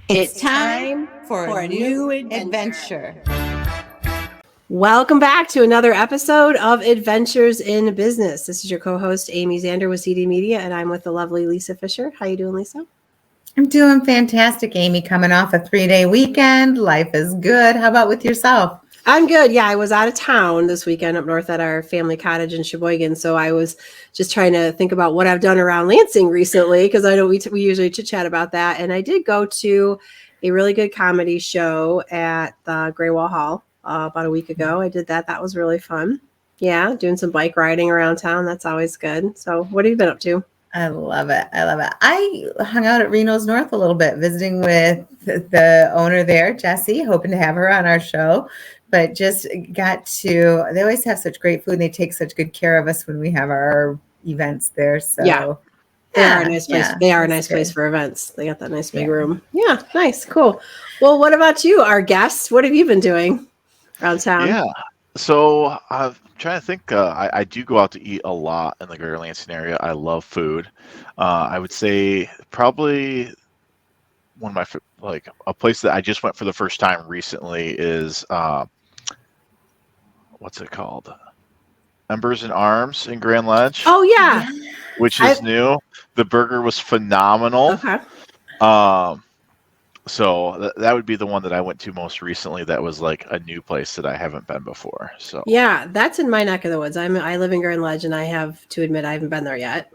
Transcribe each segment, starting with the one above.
It's time for a new adventure. Welcome back to another episode of Adventures in Business. This is your co-host, Amy Zander with CD Media, and I'm with the lovely Lisa Fisher. How you doing, Lisa? I'm doing fantastic, Amy. Coming off a 3-day weekend. Life is good. How about with yourself? I'm good. Yeah, I was out of town this weekend up north at our family cottage in Sheboygan. So I was just trying to think about what I've done around Lansing recently, because I know we usually chit-chat about that. And I did go to a really good comedy show at the Greywall Hall about a week ago. I did that. That was really fun. Yeah, doing some bike riding around town. That's always good. So what have you been up to? I love it. I hung out at Reno's North a little bit, visiting with the owner there, Jessie, hoping to have her on our show. But just got to, they always have such great food and they take such good care of us when we have our events there. So yeah, they are a nice place. They are a nice place for events. They got that nice big room. Yeah, nice, cool. Well, what about you, our guest? What have you been doing around town? Yeah, so I'm trying to think. I do go out to eat a lot in the Greater Lansing area. I love food. I would say probably one of my a place that I just went for the first time recently is what's it called? Embers and Arms in Grand Ledge. Oh yeah, which is new. The burger was phenomenal. Okay. So that would be the one that I went to most recently. That was like a new place that I haven't been before. So yeah, that's in my neck of the woods. I live in Grand Ledge, and I have to admit I haven't been there yet.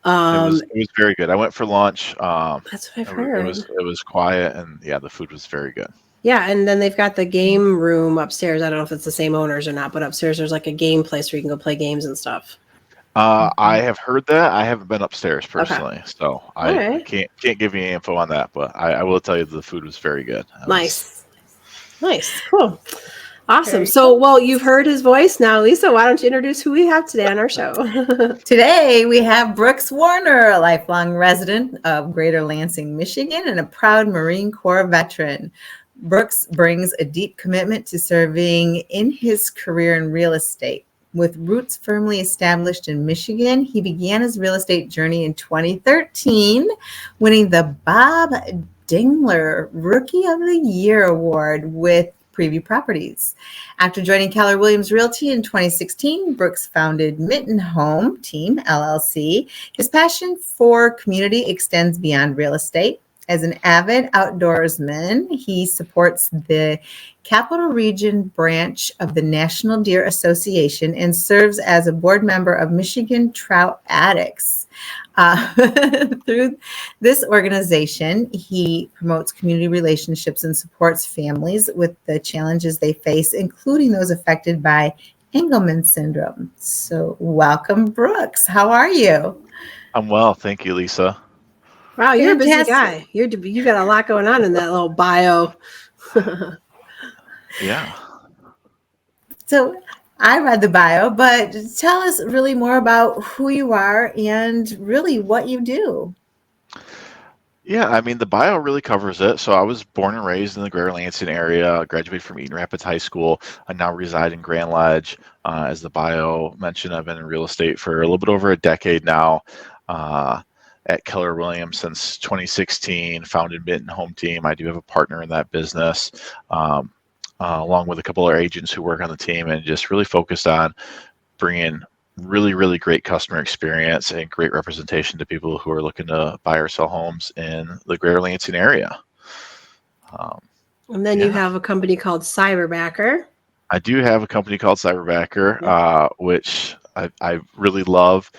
It was very good. I went for lunch. That's what I've heard. It was quiet, and yeah, the food was very good. Yeah, and then they've got the game room upstairs. I don't know if it's the same owners or not, but upstairs there's like a game place where you can go play games and stuff. I have heard that. I haven't been upstairs personally, so I Okay. can't give you any info on that. But I will tell you the food was very good. Nice, cool, awesome. So, well, you've heard his voice now, Lisa. Why don't you introduce who we have today on our show? Today we have Brooks Warner, a lifelong resident of Greater Lansing, Michigan, and a proud Marine Corps veteran. Brooks brings a deep commitment to serving in his career in real estate. With roots firmly established in Michigan, he began his real estate journey in 2013, winning the Bob Dingler Rookie of the Year award with Preview Properties. After joining Keller Williams Realty in 2016, Brooks founded Mitten Home Team LLC. His passion for community extends beyond real estate. As an avid outdoorsman, he supports the Capital Region branch of the National Deer Association and serves as a board member of Michigan Trout Addicts. Through this organization, he promotes community relationships and supports families with the challenges they face, including those affected by Engelman syndrome. So welcome, Brooks. How are you? I'm well. Thank you, Lisa. Wow, you're a busy guy. You got a lot going on in that little bio. Yeah. So I read the bio, but tell us really more about who you are and really what you do. Yeah, I mean, the bio really covers it. So I was born and raised in the Greater Lansing area, graduated from Eaton Rapids High School. I now reside in Grand Ledge. As the bio mentioned, I've been in real estate for a little bit over a decade now. At Keller Williams since 2016, founded Mitten Home Team. I do have a partner in that business, along with a couple of agents who work on the team, and just really focused on bringing really, really great customer experience and great representation to people who are looking to buy or sell homes in the Greater Lansing area. And then you have a company called Cyberbacker. I do have a company called Cyberbacker, which I really love.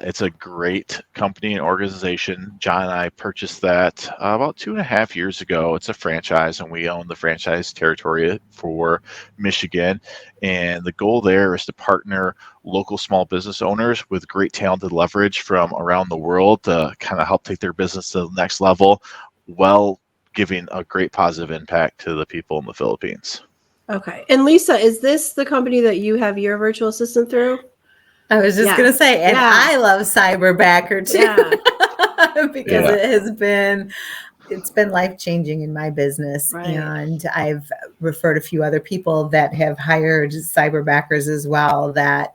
It's a great company and organization. John and I purchased that about 2.5 years ago. It's a franchise, and we own the franchise territory for Michigan. And the goal there is to partner local small business owners with great talented leverage from around the world to kind of help take their business to the next level, while giving a great positive impact to the people in the Philippines. Okay. And Lisa, is this the company that you have your virtual assistant through? I was just going to say, and I love Cyberbacker too, because it's been life-changing in my business. Right. And I've referred a few other people that have hired Cyberbackers as well that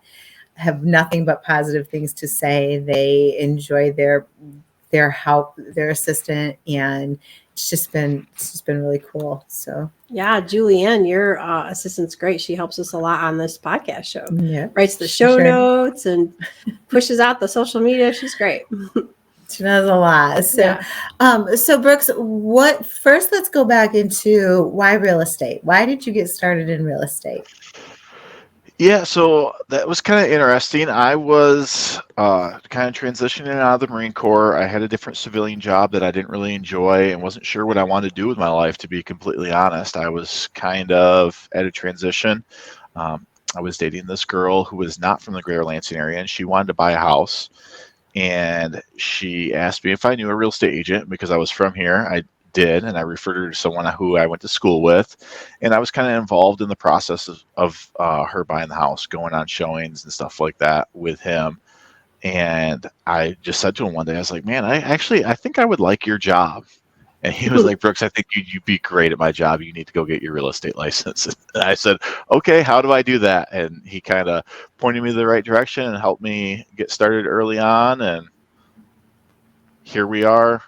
have nothing but positive things to say. They enjoy their help, their assistant, and it's just been really cool. So Yeah, Julianne, your assistant's great. She helps us a lot on this podcast show. yeah, Writes the show sure. notes and pushes out the social media. She's great. She knows a lot. So, so Brooks, let's go back into why real estate. Why did you get started in real estate? Yeah, so that was kind of interesting. I was kind of transitioning out of the Marine Corps. I had a different civilian job that I didn't really enjoy and wasn't sure what I wanted to do with my life, to be completely honest. I was kind of at a transition. I was dating this girl who was not from the Greater Lansing area, and she wanted to buy a house. And she asked me if I knew a real estate agent because I was from here. I did, and I referred her to someone who I went to school with, and I was kind of involved in the process of her buying the house, going on showings and stuff like that with him. And I just said to him one day, I was like, man, I think I would like your job. And he was like, Brooks, I think you'd be great at my job. You need to go get your real estate license. And I said, okay, how do I do that? And he kind of pointed me the right direction and helped me get started early on. And here we are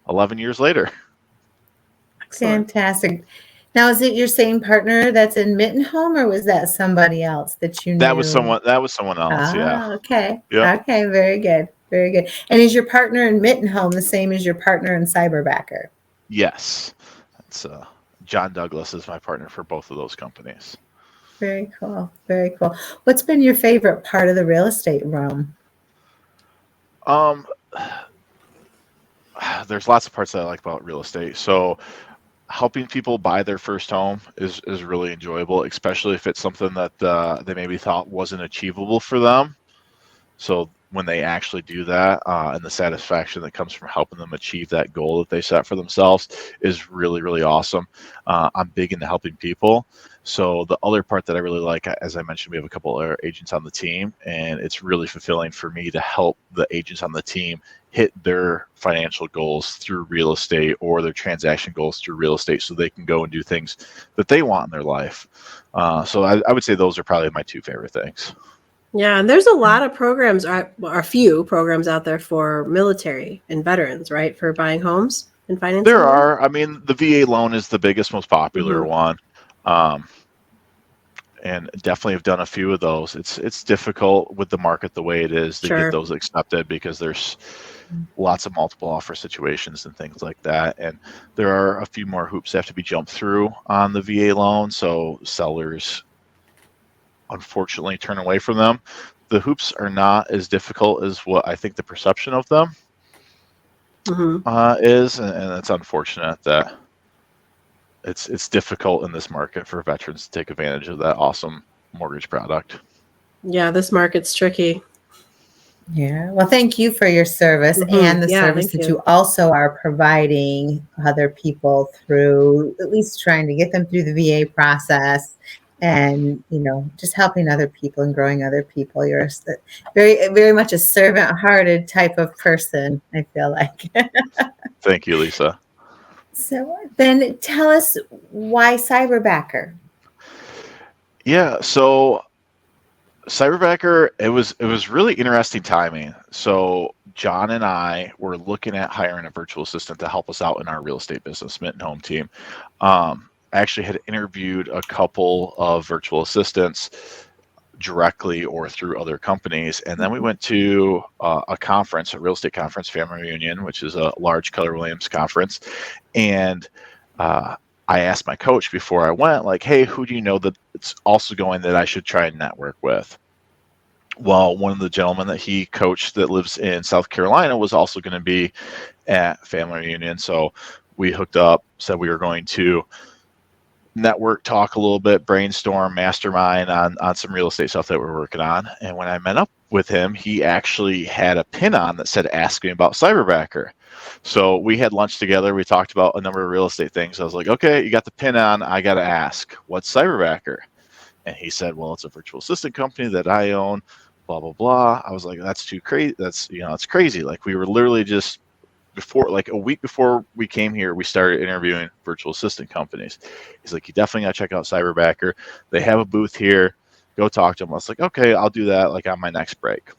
11 years later. Excellent. Fantastic. Now, is it your same partner that's in Mitten Home, or was that somebody else that you knew? That was someone else. Yeah. Okay. Yep. Okay. Very good. Very good. And is your partner in Mitten Home the same as your partner in Cyberbacker? Yes. That's John Douglas is my partner for both of those companies. Very cool. Very cool. What's been your favorite part of the real estate realm? There's lots of parts that I like about real estate. So helping people buy their first home is really enjoyable, especially if it's something that they maybe thought wasn't achievable for them. So when they actually do that, and the satisfaction that comes from helping them achieve that goal that they set for themselves is really, really awesome. I'm big into helping people. So the other part that I really like, as I mentioned, we have a couple other agents on the team, and it's really fulfilling for me to help the agents on the team hit their financial goals through real estate or their transaction goals through real estate so they can go and do things that they want in their life. So I would say those are probably my two favorite things. Yeah, and there's a lot of programs, or a few programs out there for military and veterans, right, for buying homes and financing. There are. I mean, the VA loan is the biggest, most popular one, and definitely have done a few of those. It's difficult with the market the way it is to get those accepted because there's lots of multiple offer situations and things like that, and there are a few more hoops that have to be jumped through on the VA loan, so sellers unfortunately turn away from them. The hoops are not as difficult as what I think the perception of them is, and it's unfortunate that it's difficult in this market for veterans to take advantage of that awesome mortgage product. Yeah, this market's tricky. Yeah. Well, thank you for your service and the service that you also are providing other people through at least trying to get them through the VA process. And, just helping other people and growing other people. You're very, very much a servant-hearted type of person, I feel like. Thank you, Lisa. So then tell us why Cyberbacker. Yeah, so Cyberbacker, it was really interesting timing. So John and I were looking at hiring a virtual assistant to help us out in our real estate business, Mitten Home Team. I actually had interviewed a couple of virtual assistants directly or through other companies. And then we went to a conference, a real estate conference, Family Reunion, which is a large Keller Williams conference. And I asked my coach before I went, like, hey, who do you know that it's also going that I should try and network with? Well, one of the gentlemen that he coached that lives in South Carolina was also going to be at Family Reunion. So we hooked up, said we were going to network, talk a little bit, brainstorm, mastermind on some real estate stuff that we're working on. And when I met up with him, he actually had a pin on that said, ask me about Cyberbacker. So we had lunch together. We talked about a number of real estate things. I was like, okay, you got the pin on. I got to ask, what's Cyberbacker? And he said, well, it's a virtual assistant company that I own, blah, blah, blah. I was like, that's too crazy. That's, it's crazy. Like we were literally just a week before we came here, we started interviewing virtual assistant companies. He's like, you definitely got to check out Cyberbacker. They have a booth here. Go talk to them. I was like, okay, I'll do that like on my next break.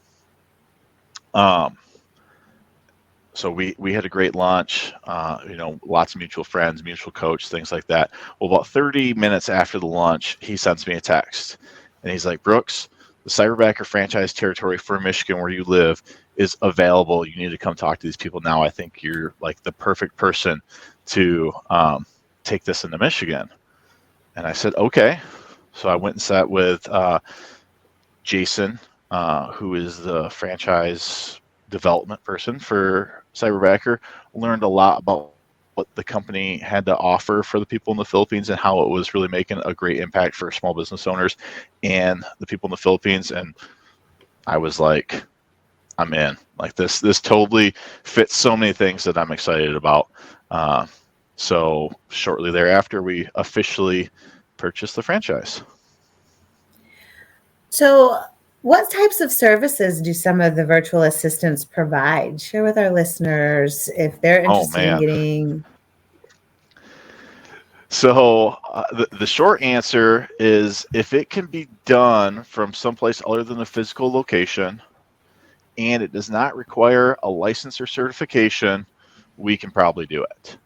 So we had a great lunch, lots of mutual friends, mutual coach, things like that. Well, about 30 minutes after the lunch, he sends me a text, and he's like, Brooks, the Cyberbacker franchise territory for Michigan where you live is available. You need to come talk to these people now. I think you're like the perfect person to take this into Michigan. And I said, okay. So I went and sat with Jason, who is the franchise development person for Cyberbacker, learned a lot about what the company had to offer for the people in the Philippines and how it was really making a great impact for small business owners and the people in the Philippines. And I was like, I'm in. Like this totally fits so many things that I'm excited about. So shortly thereafter, we officially purchased the franchise. So, what types of services do some of the virtual assistants provide? Share with our listeners if they're interested in getting. So the short answer is if it can be done from someplace other than a physical location and it does not require a license or certification, we can probably do it.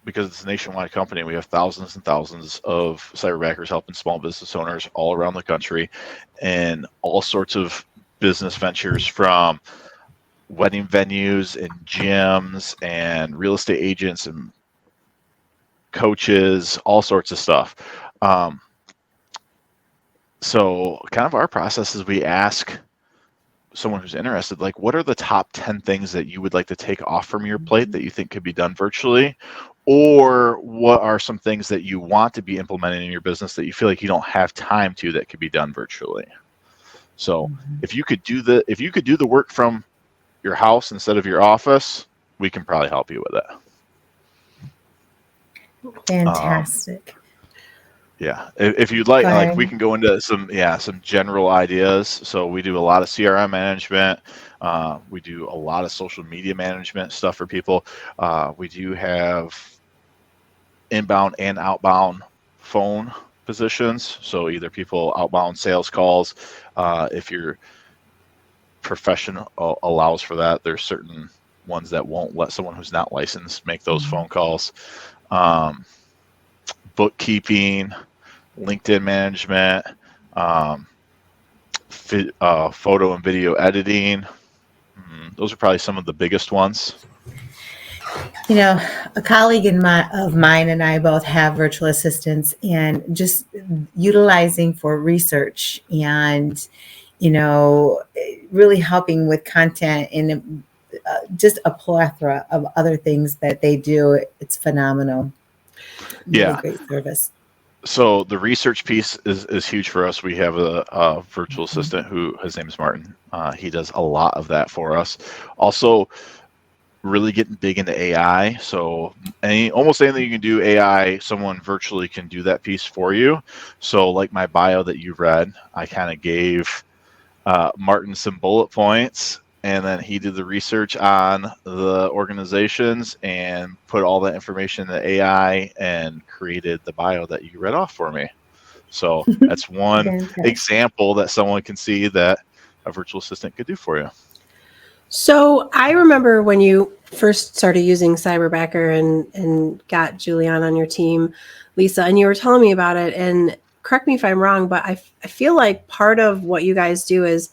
Because it's a nationwide company, we have thousands and thousands of cyberbackers helping small business owners all around the country and all sorts of business ventures, from wedding venues and gyms and real estate agents and coaches, all sorts of stuff. So kind of our process is we ask someone who's interested, like, what are the top 10 things that you would like to take off from your plate that you think could be done virtually? Or what are some things that you want to be implemented in your business that you feel like you don't have time to that could be done virtually? So if you could do the work from your house instead of your office, we can probably help you with it. Fantastic. If you'd like we can go into some general ideas. So we do a lot of CRM management. We do a lot of social media management stuff for people. We do have inbound and outbound phone positions. So either people outbound sales calls, if your profession allows for that. There's certain ones that won't let someone who's not licensed make those phone calls. Bookkeeping, LinkedIn management, photo and video editing. Those are probably some of the biggest ones. You know, a colleague of mine and I both have virtual assistants, and just utilizing for research and, really helping with content and just a plethora of other things that they do. It's phenomenal. Really great service. So the research piece is huge for us. We have a virtual assistant who, his name is Martin. He does a lot of that for us. Also, really getting big into AI. So almost anything you can do AI, someone virtually can do that piece for you. So like my bio that you read, I kind of gave Martin some bullet points, and then he did the research on the organizations and put all that information in the AI and created the bio that you read off for me. So that's one example that someone can see that a virtual assistant could do for you. So I remember when you first started using Cyberbacker and got Julianne on your team, Lisa, and you were telling me about it, and correct me if I'm wrong, but I feel like part of what you guys do is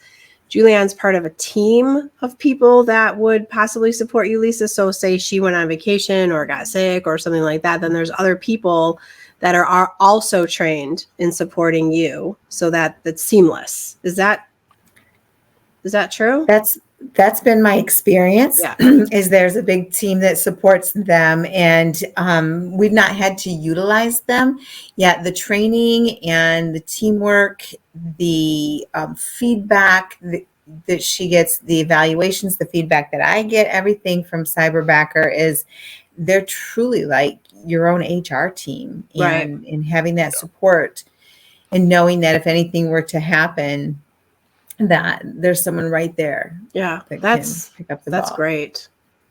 Julianne's part of a team of people that would possibly support you, Lisa. So say she went on vacation or got sick or something like that, then there's other people that are also trained in supporting you so that that's seamless. Is that true? That's been my experience. Yeah. Is there's a big team that supports them, and we've not had to utilize them yet. The training and the teamwork, the feedback that she gets, the evaluations, the feedback that I get, everything from Cyberbacker is they're truly like your own HR team, and in having that support and knowing that if anything were to happen, that there's someone right there. Yeah, that that's can pick up the that's ball. Great.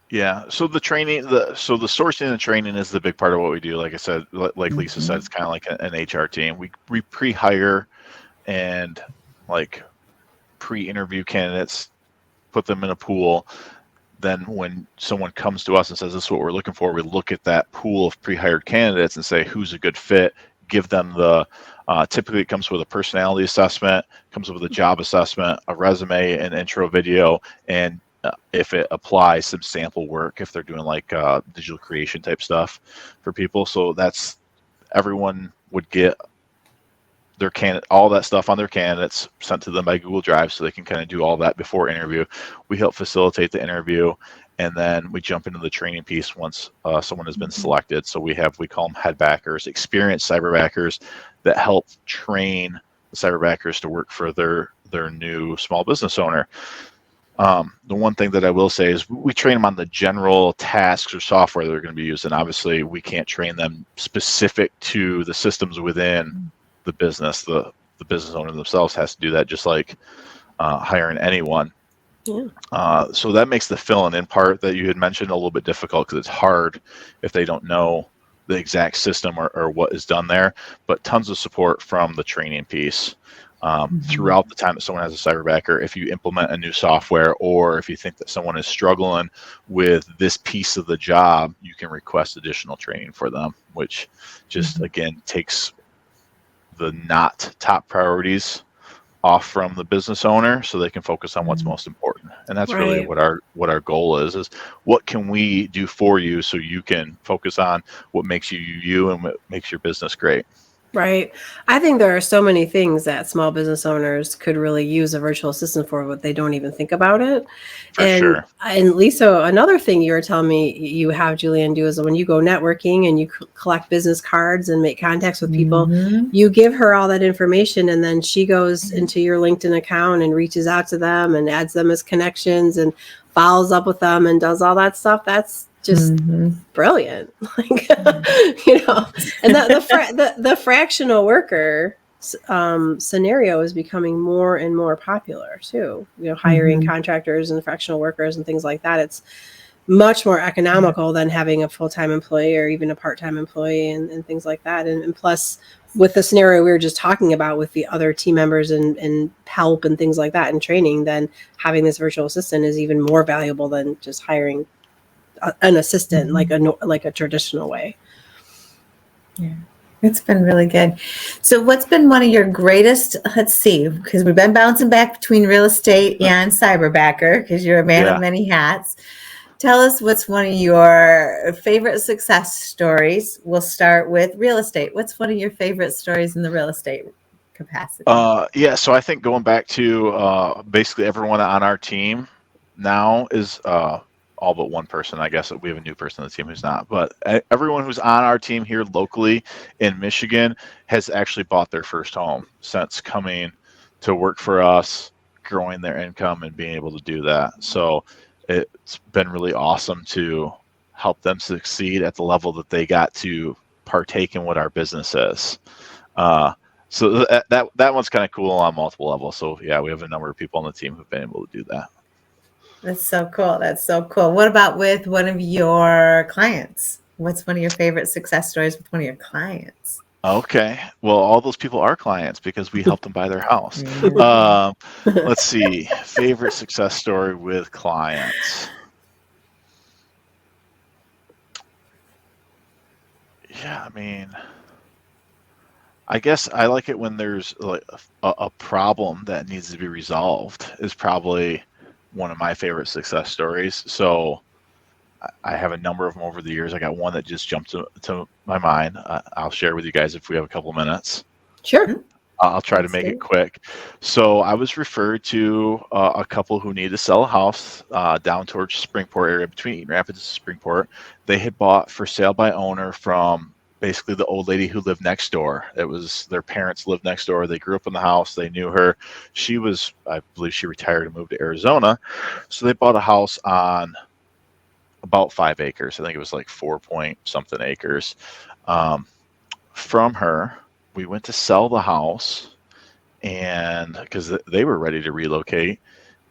Yeah. So the training, the sourcing and the training is the big part of what we do. Like I said, like Lisa said, it's kind of like an HR team. We pre-hire and like pre-interview candidates, put them in a pool. Then when someone comes to us and says, this is what we're looking for, we look at that pool of pre-hired candidates and say, who's a good fit, give them the, typically it comes with a personality assessment, comes with a job assessment, a resume, an intro video, and if it applies, some sample work if they're doing like digital creation type stuff for people. So that's, everyone would get their all that stuff on their candidates sent to them by Google Drive, so they can kind of do all that before interview. We help facilitate the interview, and then we jump into the training piece once someone has been selected. So we call them headbackers, experienced cyberbackers that help train the cyberbackers to work for their new small business owner. The one thing that I will say is we train them on the general tasks or software they're going to be using. Obviously, we can't train them specific to the systems within the business. The business owner themselves has to do that, just like hiring anyone. Yeah. So that makes the fill-in part that you had mentioned a little bit difficult, because it's hard if they don't know the exact system or what is done there. But tons of support from the training piece throughout the time that someone has a cyberbacker. If you implement a new software, or if you think that someone is struggling with this piece of the job, you can request additional training for them, which just again takes the not top priorities off from the business owner, so they can focus on what's most important. And that's really what our goal is what can we do for you so you can focus on what makes you and what makes your business great. Right. I think there are so many things that small business owners could really use a virtual assistant for, but they don't even think about it. And Lisa, another thing you were telling me you have Julianne do is when you go networking and you collect business cards and make contacts with people, you give her all that information, and then she goes into your LinkedIn account and reaches out to them and adds them as connections and follows up with them and does all that stuff. That's just brilliant. Like, you know, and the fractional worker scenario is becoming more and more popular too. You know, hiring contractors and fractional workers and things like that. It's much more economical than having a full-time employee or even a part-time employee and things like that. And plus, with the scenario we were just talking about with the other team members and help and things like that and training, then having this virtual assistant is even more valuable than just hiring an assistant like a traditional way. Yeah, it's been really good. So what's been one of your greatest, let's see, because we've been bouncing back between real estate and cyberbacker, because you're a man of many hats. Tell us what's one of your favorite success stories. We'll start with real estate. What's one of your favorite stories in the real estate capacity? So I think going back to basically everyone on our team now is all but one person. I guess we have a new person on the team who's not, but everyone who's on our team here locally in Michigan has actually bought their first home since coming to work for us, growing their income and being able to do that. So it's been really awesome to help them succeed at the level that they got to partake in what our business is. So that one's kind of cool on multiple levels. So yeah, we have a number of people on the team who've been able to do that. That's so cool. That's so cool. What about with one of your clients? What's one of your favorite success stories with one of your clients? Okay. Well, all those people are clients because we helped them buy their house. Let's see. Favorite success story with clients. Yeah, I mean, I guess I like it when there's like a problem that needs to be resolved is probably one of my favorite success stories. So I have a number of them over the years. I got one that just jumped to my mind. I'll share with you guys if we have a couple minutes. Sure. I'll try to make it quick. So I was referred to a couple who needed to sell a house down towards Springport area, between Eaton Rapids and Springport. They had bought for sale by owner from basically the old lady who lived next door. It was their parents lived next door. They grew up in the house. They knew her. She was, I believe she retired and moved to Arizona. So they bought a house on about 5 acres. I think it was like 4 point something acres. From her, we went to sell the house, and because they were ready to relocate,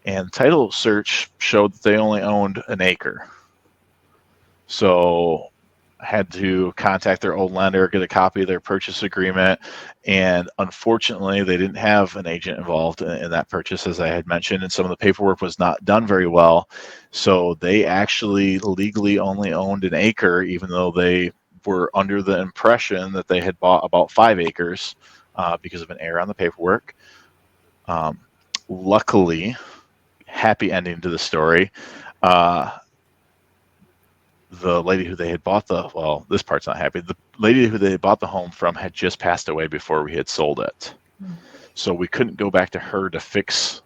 and title search showed that they only owned an acre. So had to contact their old lender, get a copy of their purchase agreement, and unfortunately they didn't have an agent involved in that purchase, as I had mentioned, and some of the paperwork was not done very well. So they actually legally only owned an acre, even though they were under the impression that they had bought about 5 acres because of an error on the paperwork. Luckily, happy ending to the story. The lady who they had bought this part's not happy. The lady who they had bought the home from had just passed away before we had sold it. So we couldn't go back to her to fix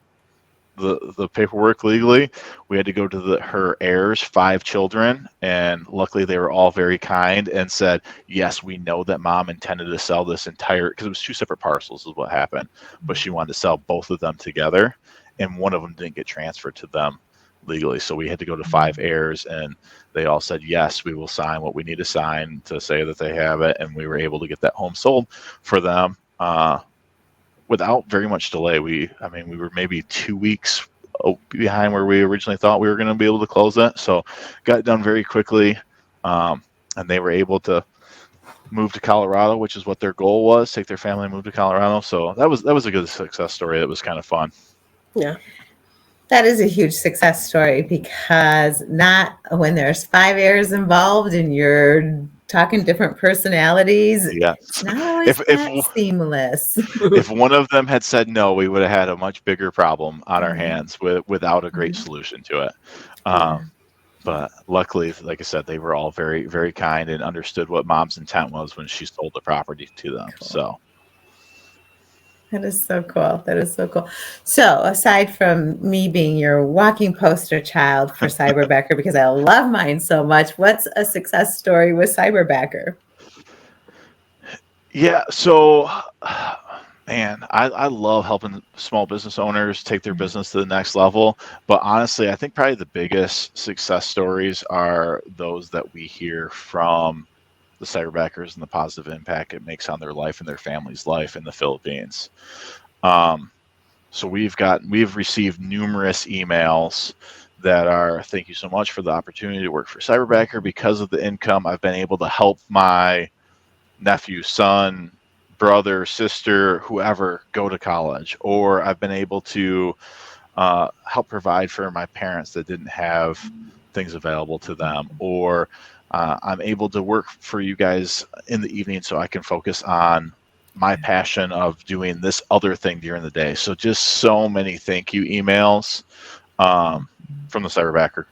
the paperwork legally. We had to go to her heirs, 5 children, and luckily they were all very kind and said, yes, we know that mom intended to sell this entire, because it was 2 separate parcels is what happened, but she wanted to sell both of them together, and one of them didn't get transferred to them legally. So we had to go to 5 heirs, and they all said, yes, we will sign what we need to sign to say that they have it, and we were able to get that home sold for them without very much delay. We were maybe 2 weeks behind where we originally thought we were going to be able to close it. So got it done very quickly. And they were able to move to Colorado, which is what their goal was, take their family and move to Colorado. So that was a good success story. That was kind of fun. Yeah. That is a huge success story, because not when there's 5 heirs involved and you're talking different personalities, yes. It's not always that seamless. If one of them had said no, we would have had a much bigger problem on our hands without a great solution to it. But luckily, like I said, they were all very, very kind and understood what mom's intent was when she sold the property to them. Cool. So. That is so cool. That is so cool. So aside from me being your walking poster child for Cyberbacker, because I love mine so much, what's a success story with Cyberbacker? Yeah. So, man, I love helping small business owners take their business to the next level. But honestly, I think probably the biggest success stories are those that we hear from the Cyberbackers and the positive impact it makes on their life and their family's life in the Philippines. So we've received numerous emails that are, thank you so much for the opportunity to work for Cyberbacker. Because of the income, I've been able to help my nephew, son, brother, sister, whoever go to college, or I've been able to help provide for my parents that didn't have things available to them, or I'm able to work for you guys in the evening so I can focus on my passion of doing this other thing during the day. So just so many thank you emails from the Cyberbacker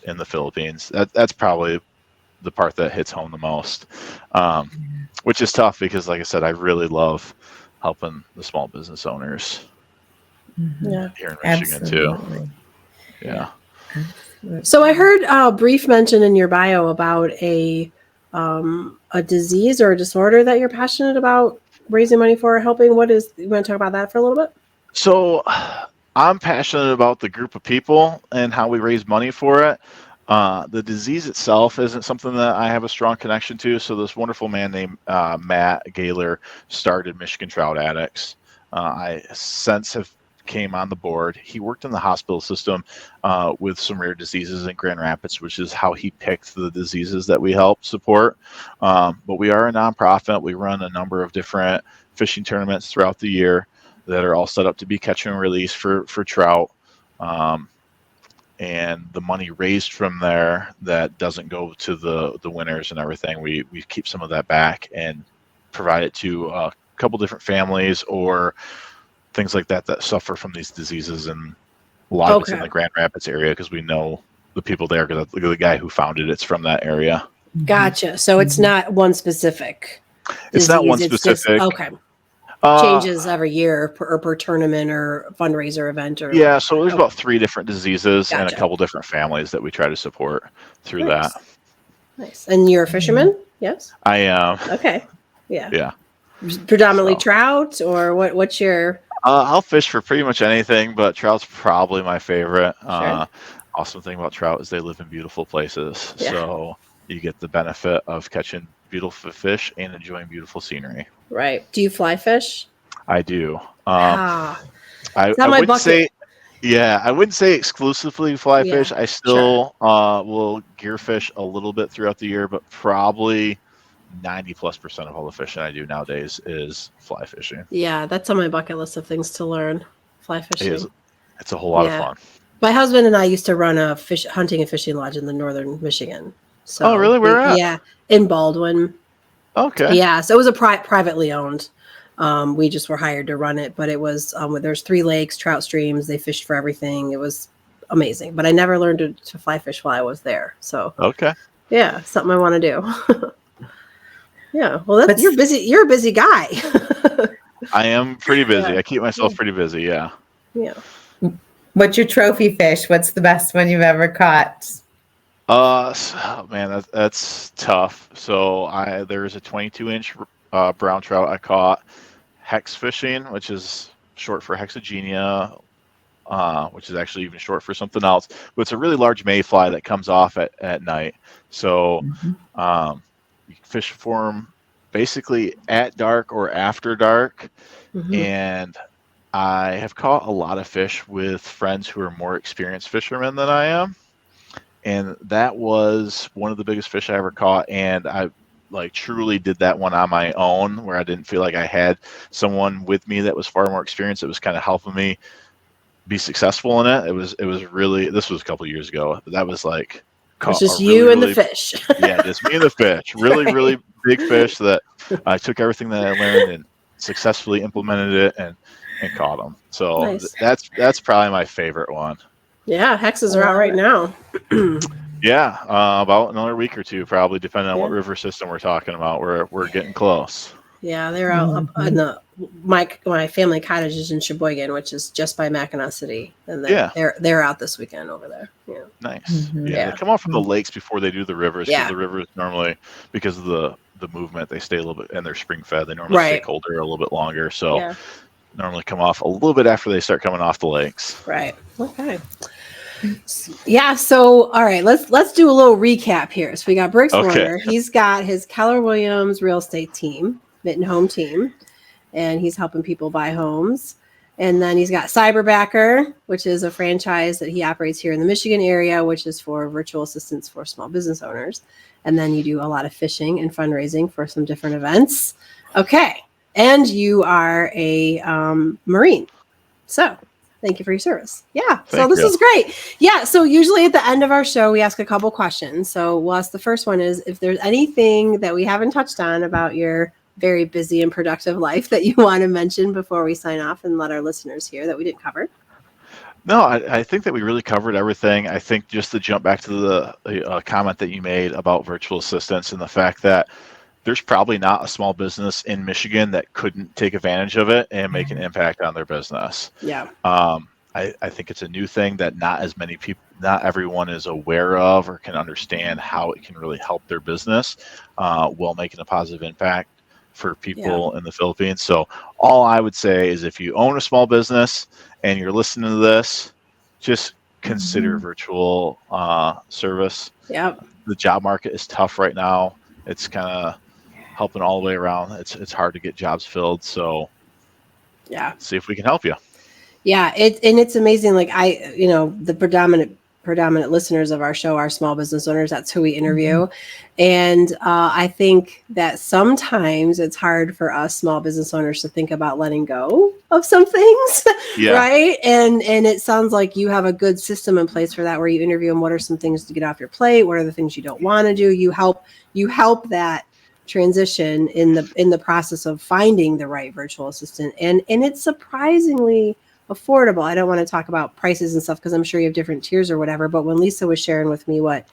in the Philippines. That's probably the part that hits home the most, which is tough because, like I said, I really love helping the small business owners here in Michigan too. Yeah. So I heard a brief mention in your bio about a disease or a disorder that you're passionate about raising money for or helping. What is, you want to talk about that for a little bit? So I'm passionate about the group of people and how we raise money for it. The disease itself isn't something that I have a strong connection to. So this wonderful man named Matt Gaylor started Michigan Trout Addicts. I since have came on the board. He worked in the hospital system with some rare diseases in Grand Rapids, which is how he picked the diseases that we help support. But we are a nonprofit. We run a number of different fishing tournaments throughout the year that are all set up to be catch and release for trout. And the money raised from there that doesn't go to the winners and everything, we keep some of that back and provide it to a couple different families or things like that suffer from these diseases. And a lot of it's in the Grand Rapids area because we know the people there, because the guy who founded it's from that area. Gotcha. So it's not one specific disease. It's not one specific. Okay. Changes every year per tournament or fundraiser event, or yeah. So there's about 3 different diseases and a couple different families that we try to support through that. Nice. And you're a fisherman? Yes. I am. Okay. Yeah. Yeah. Predominantly trout, or what's your? I'll fish for pretty much anything, but trout's probably my favorite. Sure. Awesome thing about trout is they live in beautiful places, so you get the benefit of catching beautiful fish and enjoying beautiful scenery. Right. Do you fly fish? I do. I wouldn't say Yeah, I wouldn't say exclusively fly Yeah, fish. I sure. still will gear fish a little bit throughout the year, but probably 90+% of all the fishing I do nowadays is fly fishing. Yeah, that's on my bucket list of things to learn. Fly It is, fishing. it's a whole lot of Yeah. fun. My husband and I used to run a fish hunting and fishing lodge in the northern Michigan. Oh, So really? Where at? yeah, in Baldwin. Okay. Yeah, so it was a privately owned. We just were hired to run it, but it was there's 3 lakes, trout streams. They fished for everything. It was amazing. But I never learned to fly fish while I was there. So Okay. yeah, something I want to do. Yeah, well, But you're busy. You're a busy guy. I am pretty busy. Yeah, I keep myself pretty busy. Yeah. yeah. what's your trophy fish? What's the best one you've ever caught? Man, that's tough. So there's a 22-inch brown trout I caught hex fishing, which is short for hexagenia, which is actually even short for something else. But it's a really large mayfly that comes off at night. So you can fish for them basically at dark or after dark. Mm-hmm. And I have caught a lot of fish with friends who are more experienced fishermen than I am. And that was one of the biggest fish I ever caught. And I truly did that one on my own, where I didn't feel like I had someone with me that was far more experienced. It was kind of helping me be successful in it. It was really, this was a couple of years ago. That was like It's caught just a really, you and the really, fish. yeah, just me and the fish. Really, Right. really big fish that I took everything that I learned and successfully implemented it and caught them. So Nice. that's probably my favorite one. Yeah, hexes are out right now. Yeah, about another week or two, probably, depending on what Yeah. river system we're talking about. We're getting close. Yeah, they're out up on my family cottage is in Sheboygan, which is just by Mackinac City, and Yeah. they're out this weekend over there. Yeah. Nice. Yeah, Yeah. they come off from the lakes before they do the rivers, because Yeah. the rivers normally, because of the movement, they stay a little bit, and they're spring fed. They normally stay Right. colder a little bit longer, so Yeah. normally come off a little bit after they start coming off the lakes. Right. Okay. Yeah. So, all right, let's do a little recap here. So we got Brooks Okay. Warner. He's got his Keller Williams Real Estate Team, Mitten Home Team, and he's helping people buy homes. And then he's got Cyberbacker, which is a franchise that he operates here in the Michigan area, which is for virtual assistance for small business owners. And then you do a lot of fishing and fundraising for some different events. Okay. And you are a Marine. So thank you for your service. Yeah. So this is great. Yeah. So usually at the end of our show, we ask a couple questions. So we'll ask the first one is if there's anything that we haven't touched on about your very busy and productive life that you want to mention before we sign off and let our listeners hear that we didn't cover. No, I think that we really covered everything. I think just to jump back to the comment that you made about virtual assistants and the fact that there's probably not a small business in Michigan that couldn't take advantage of it and make an impact on their business. Yeah. I think it's a new thing that not as many people, not everyone is aware of or can understand how it can really help their business while making a positive impact for people in the Philippines. So all I would say is if you own a small business and you're listening to this, just consider virtual service. Yep. The job market is tough right now. It's kind of helping all the way around. It's hard to get jobs filled. So yeah, see if we can help you. Yeah. It's amazing. Like the predominant listeners of our show are small business owners. That's who we interview. And I think that sometimes it's hard for us small business owners to think about letting go of some things. Yeah. Right. And it sounds like you have a good system in place for that, where you interview them. What are some things to get off your plate? What are the things you don't want to do? You help that transition in the process of finding the right virtual assistant. And it's surprisingly affordable. I don't want to talk about prices and stuff because I'm sure you have different tiers or whatever. But when Lisa was sharing with me what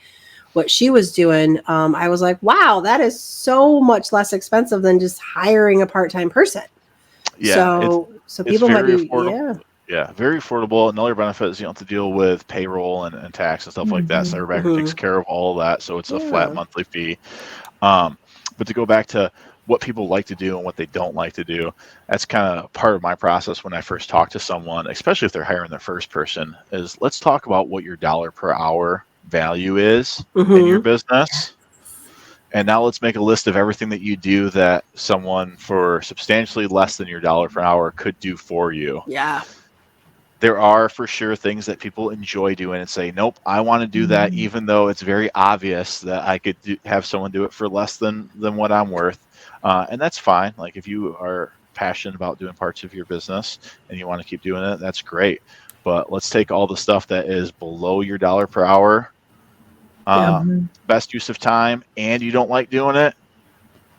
she was doing, I was like, wow, that is so much less expensive than just hiring a part-time person. Yeah. So people might be, affordable. Yeah, very affordable. Another benefit is you don't have to deal with payroll and tax and stuff like that. Cyberbacker takes care of all of that. So it's a flat monthly fee. But to go back to what people like to do and what they don't like to do, that's kind of part of my process when I first talk to someone, especially if they're hiring their first person, is let's talk about what your dollar per hour value is in your business. And now let's make a list of everything that you do that someone for substantially less than your dollar per hour could do for you. Yeah. there are for sure things that people enjoy doing and say, nope, I want to do that, even though it's very obvious that I could have someone do it for less than what I'm worth. And that's fine. Like if you are passionate about doing parts of your business and you want to keep doing it, that's great. But let's take all the stuff that is below your dollar per hour, best use of time, and you don't like doing it.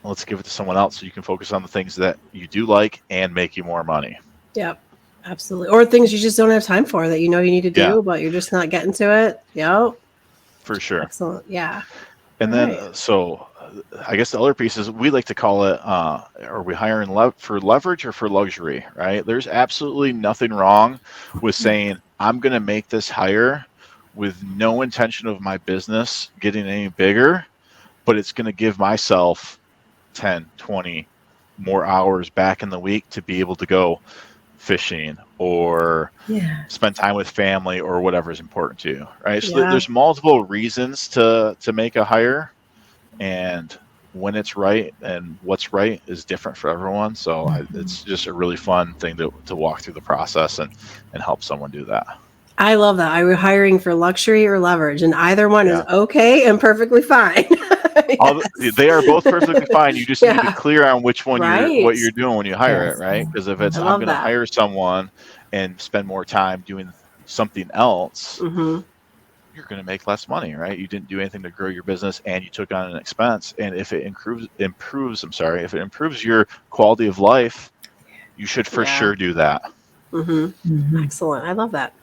Let's give it to someone else so you can focus on the things that you do like and make you more money. Yep. Absolutely. Or things you just don't have time for that you know you need to do, but you're just not getting to it. Yep. For sure. Excellent. Yeah. And then, so I guess the other piece is we like to call it, are we hiring for leverage or for luxury, right? There's absolutely nothing wrong with saying, I'm going to make this hire with no intention of my business getting any bigger, but it's going to give myself 10, 20 more hours back in the week to be able to go fishing or spend time with family or whatever is important to you, right? So there's multiple reasons to make a hire, and when it's right and what's right is different for everyone. So it's just a really fun thing to walk through the process and help someone do that. I love that. Are we hiring for luxury or leverage? And either one is okay and perfectly fine. They are both perfectly fine. You just need to be clear on which one what you're doing when you hire it, right? Because if it's I'm going to hire someone and spend more time doing something else, you're going to make less money, right? You didn't do anything to grow your business and you took on an expense. And if it if it improves your quality of life, you should for sure do that. Excellent. I love that.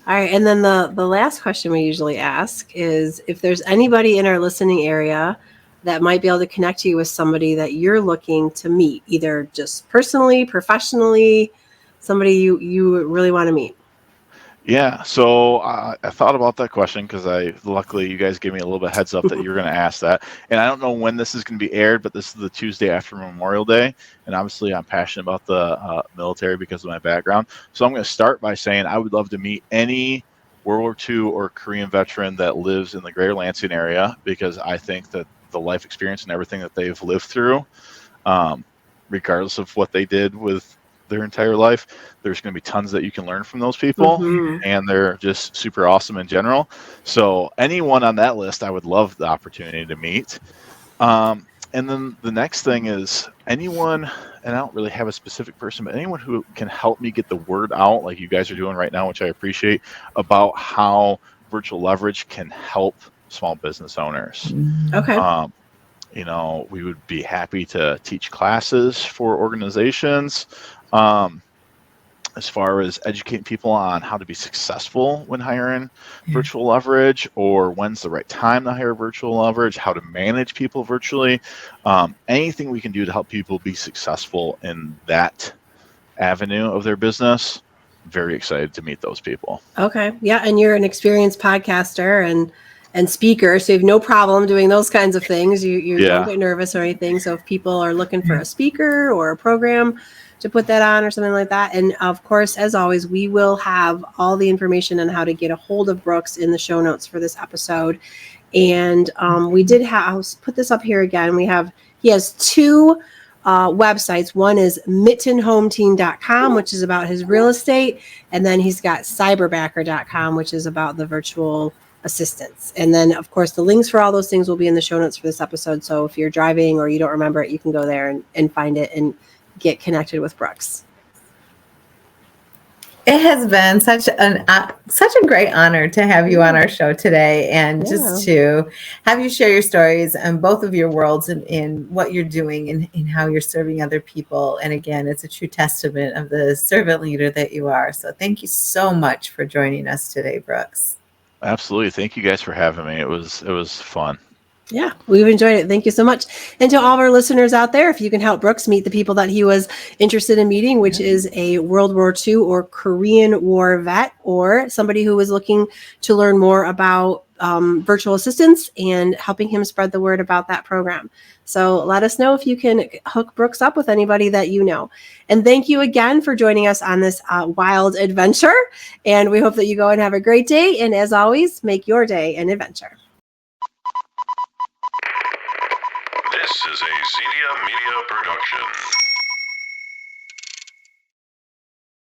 All right. And then the last question we usually ask is if there's anybody in our listening area that might be able to connect you with somebody that you're looking to meet, either just personally, professionally, somebody you really want to meet. Yeah, so I thought about that question because luckily you guys gave me a little bit heads up that you're going to ask that. And I don't know when this is going to be aired, but this is the Tuesday after Memorial Day. And obviously I'm passionate about the military because of my background. So I'm going to start by saying I would love to meet any World War II or Korean veteran that lives in the Greater Lansing area, because I think that the life experience and everything that they've lived through, regardless of what they did with their entire life, there's going to be tons that you can learn from those people, and they're just super awesome in general. So anyone on that list, I would love the opportunity to meet. And then the next thing is anyone, and I don't really have a specific person, but anyone who can help me get the word out, like you guys are doing right now, which I appreciate, about how virtual leverage can help small business owners. Okay. You know, we would be happy to teach classes for organizations. As far as educating people on how to be successful when hiring virtual leverage, or when's the right time to hire virtual leverage, how to manage people virtually, anything we can do to help people be successful in that avenue of their business. I'm very excited to meet those people. Okay. Yeah. And you're an experienced podcaster and speaker, so you have no problem doing those kinds of things. You don't get nervous or anything. So if people are looking for a speaker or a program to put that on or something like that. And of course, as always, we will have all the information on how to get a hold of Brooks in the show notes for this episode. And we did I'll put this up here again. He has two websites. One is mittenhometeam.com, which is about his real estate. And then he's got cyberbacker.com, which is about the virtual assistants. And then of course the links for all those things will be in the show notes for this episode. So if you're driving or you don't remember it, you can go there and find it and get connected with Brooks. It has been such a great honor to have you on our show today, and just to have you share your stories and both of your worlds in what you're doing and in how you're serving other people. And again, it's a true testament of the servant leader that you are. So thank you so much for joining us today, Brooks. Absolutely. Thank you guys for having me. It was fun. Yeah, we've enjoyed it. Thank you so much. And to all of our listeners out there, if you can help Brooks meet the people that he was interested in meeting, which is a World War II or Korean War vet, or somebody who was looking to learn more about virtual assistants and helping him spread the word about that program. So let us know if you can hook Brooks up with anybody that you know. And thank you again for joining us on this wild adventure. And we hope that you go and have a great day. And as always, make your day an adventure. This is a Zedia Media production.